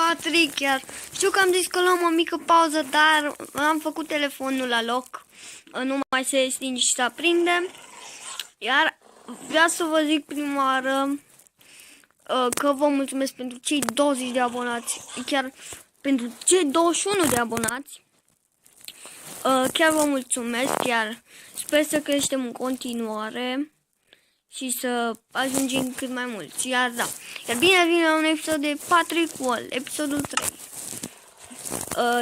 Patrick, iar știu că am zis că luăm o mică pauză, dar am făcut telefonul la loc, nu mai se stinge și se aprinde. Iar vreau să vă zic prima oară că vă mulțumesc pentru cei 20 de abonați, chiar pentru cei 21 de abonați. Chiar vă mulțumesc, chiar sper să creștem în continuare și să ajungem cât mai mulți. Iar da, iar bine vine la un episod de Patrick Wall, episodul 3.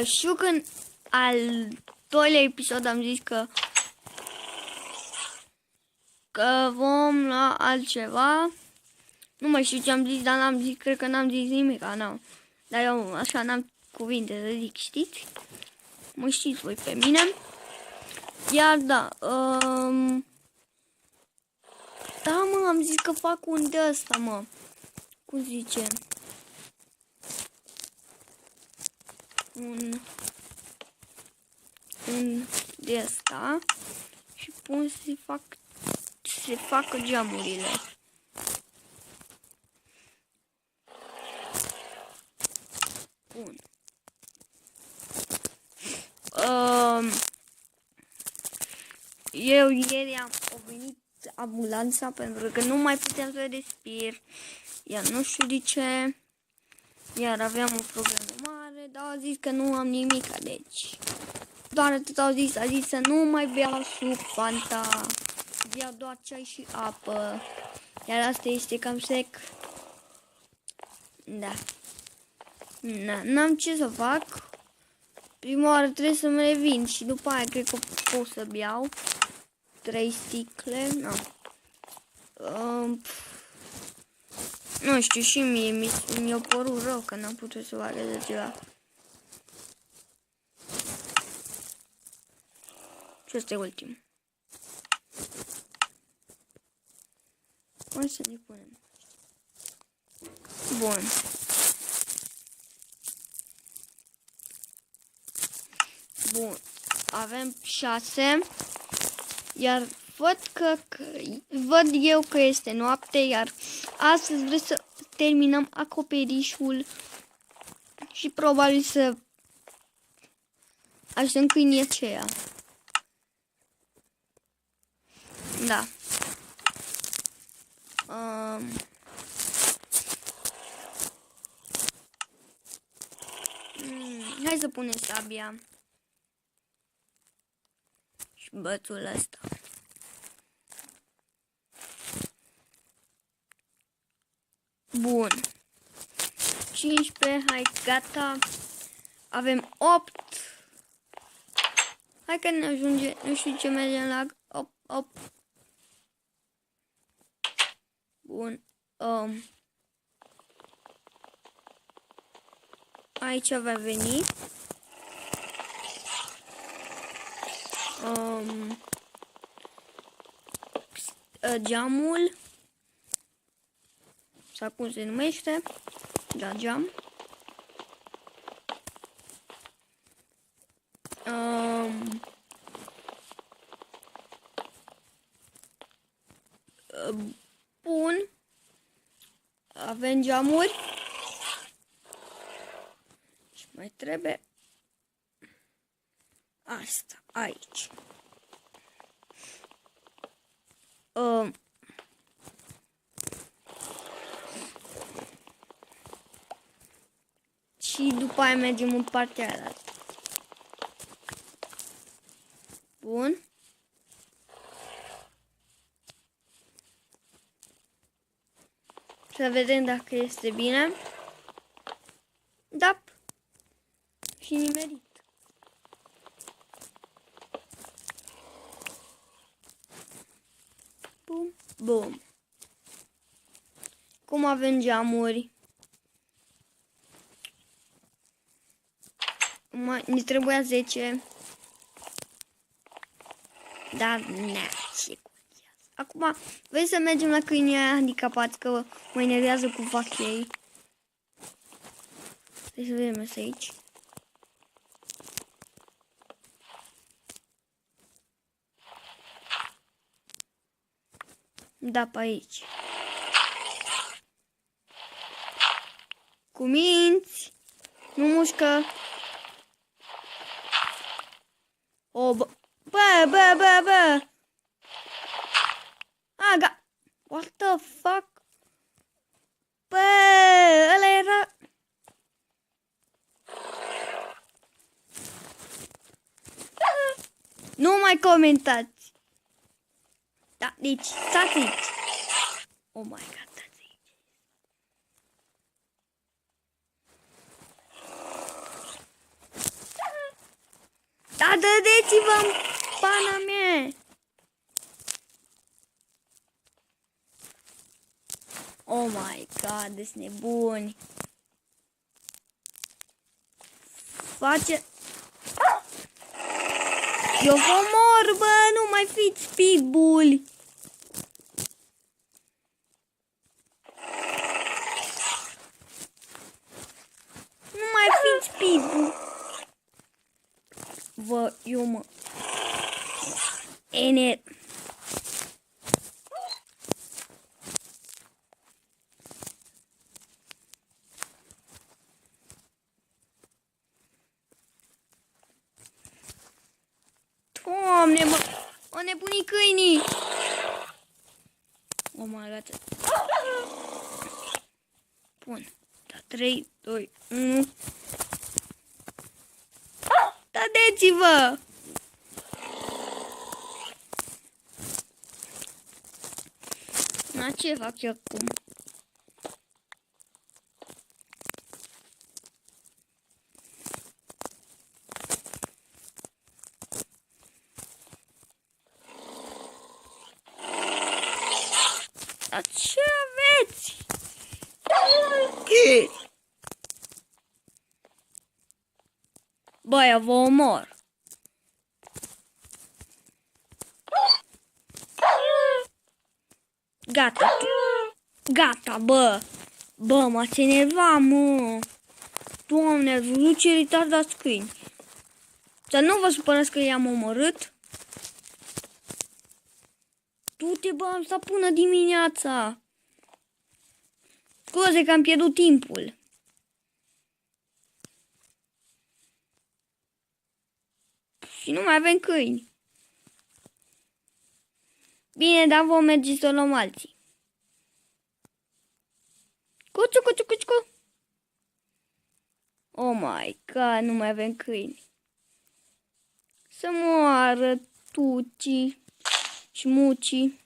Știu că în al doilea episod am zis că vom lua altceva. Nu mai știu ce am zis, dar n-am zis, cred că n-am zis nimic, nu. Dar eu așa n-am cuvinte să zic, știți? Mă știți voi pe mine. Iar da, da mă, am zis că fac un de ăsta, mă. Cum zice? Un de ăsta. Și pun să se facă geamurile. Bun. Eu ieri am venit ambulanța pentru că nu mai puteam să respir. Iar nu știu de ce. Iar aveam o problemă mare, dar au zis că nu am nimic, deci doar atât au zis, a zis să nu mai beau suc, Fanta, beau doar ceai și apă. Iar asta este cam sec. Da. N-am ce să fac. Prima oară trebuie să-mi revin și după aia cred că pot să beau 3 sticle. No. Nu știu, și mie mi-a părut rău că n-am putut să fac de ceva. Și ăsta e ultim. Hai să ne punem. Bun. Bun. Avem 6. Iar văd eu că este noapte, iar astăzi vreau să terminăm acoperișul și probabil să așteptăm câinii aceea. Da. Hai să punem sabia și bățul ăsta. Bun. 15, hai, gata. Avem 8. Hai că ne ajunge, nu știu ce mergem la 8. Bun. Aici va veni. Geamul. Sau cum se numește? Da, geam. Bun. Avem geamuri. Și mai trebuie asta aici. Și după aia mergem în partea aia. Bun. Să vedem dacă este bine. Da. Și nimerit. Bum, bum. Cum avem geamuri? Ne trebuia 10. Dar ce. Acum, vrei să mergem la câinii aia handicapați, că mă enervează cu fac ei. Trebuie să vedem asta aici. Da, pe aici. Cu minți. Nu mușcă. O, bă, bă. Aga. What the fuck? Bă, ăla era... Nu mai comentați. Da, deci, stați aici. Oh my god, stați aici. Da, dădeți-vă în pana mea. Oh my god, deci nebuni. Face... Eu vă mor, bă, nu mai fiți pitbull. Nu mai fiți pitbull. Vă, eu mă... Ener... Doamne, mă, o nebunii câinii. Oh my god. Bun. Da, 3, 2, 1. Dadeți-vă! Na, ce fac eu acum? Dar ce aveți? Bă, eu vă omor. Gata. Gata, bă. Bă, m-ați enervat, mă. Doamne, ați văzut ce retardați câini. Să nu vă supărați că i-am omorât. Du-te, bă, am stat până dimineața. Scuze că am pierdut timpul. Și nu mai avem câini. Bine, dar vom merge să luăm alții. Cuciu. Oh my god, nu mai avem câini. Să moară tucii și mucii.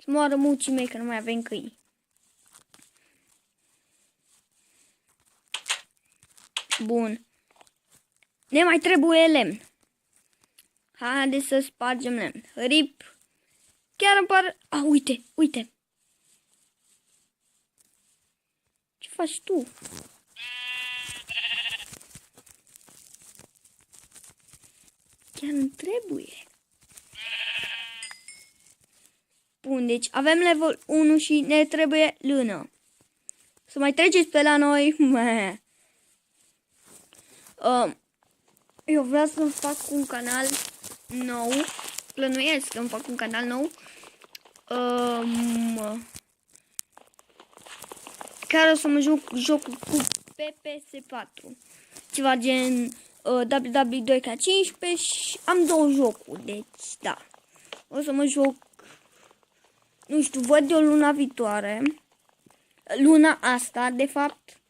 Să moară mucii mei, că nu mai avem câini. Bun. Ne mai trebuie lemn. Haideți să spargem lemn. Rip. Chiar îmi pare... Ah, uite. Ce faci tu? Chiar îmi trebuie. Bun, deci avem level 1 și ne trebuie lână. Să mai treceți pe la noi. Eu vreau să-mi fac un canal nou. Plănuiesc să-mi fac un canal nou. Care o să mă joc jocul cu PS4. Ceva gen WWE2K15 și am două jocuri. Deci, da. O să mă joc, nu știu, văd eu luna viitoare. Luna asta, de fapt.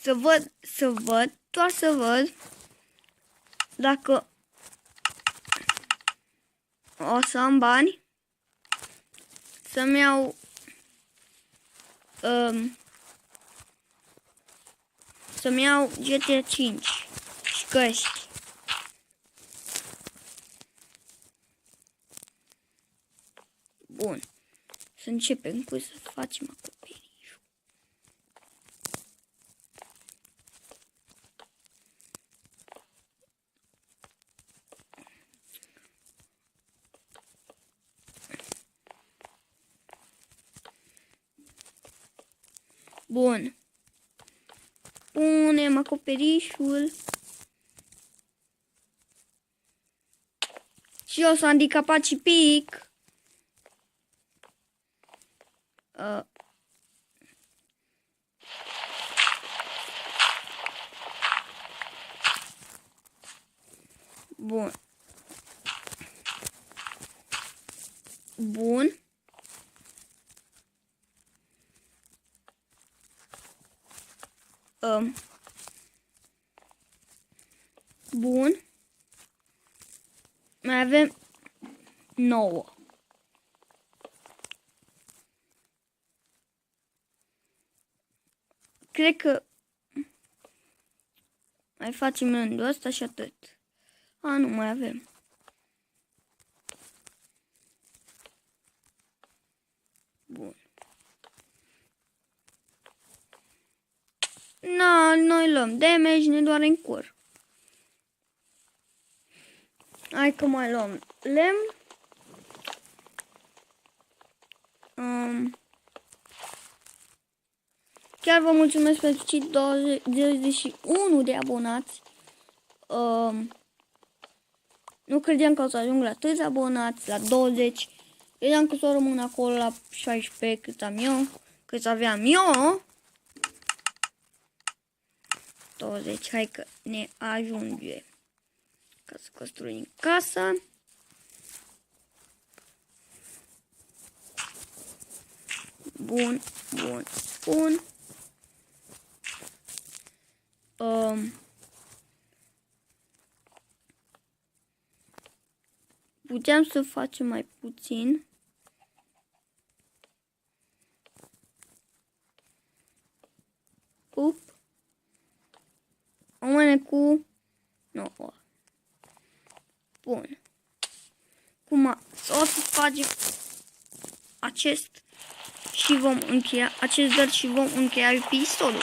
Să văd, doar să văd dacă o să am bani să-mi iau să-mi iau GTA 5 și căști. Bun. Să începem cu să facem acoperișul. Bun. Punem acoperișul. Și eu s-a handicapat și pic. Bun. Bun. Bun. Mai avem 9. Cred că mai facem rândul ăsta și atât. A, nu mai avem. Bun. Na, noi luăm damage, ne doare în cur. Hai că mai luăm lemn. Chiar vă mulțumesc pentru cei 21 de abonați. Nu credeam că o să ajung la atâți abonați, la 20. Credeam că o să rămân acolo la 16 cât am eu, cât aveam eu. 20, hai că ne ajunge. Ca să construim casa. Bun, bun, bun. Puteam să facem mai puțin. Up. Rămâne cu 9. Bun. Cum să facem acest și vom încheia acest dăr și vom încheia episodul.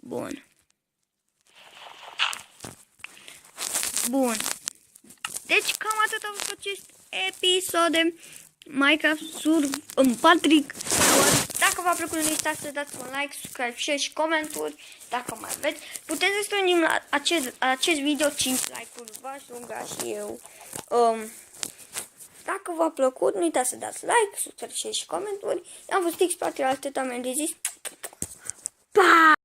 Bun. Bun. Deci cam atât a fost acest episod de Minecraft Patrick. Dacă v-a plăcut, nu uitați să dați un like, subscribe, share și comentarii dacă mai aveți. Puteți să strângem la acest video 5 like-uri, v-aș ruga și eu. Dacă v-a plăcut, nu uitați să dați like, subscribe, share și comentarii. Eu am fost X Patrick, atât am de zis. Pa!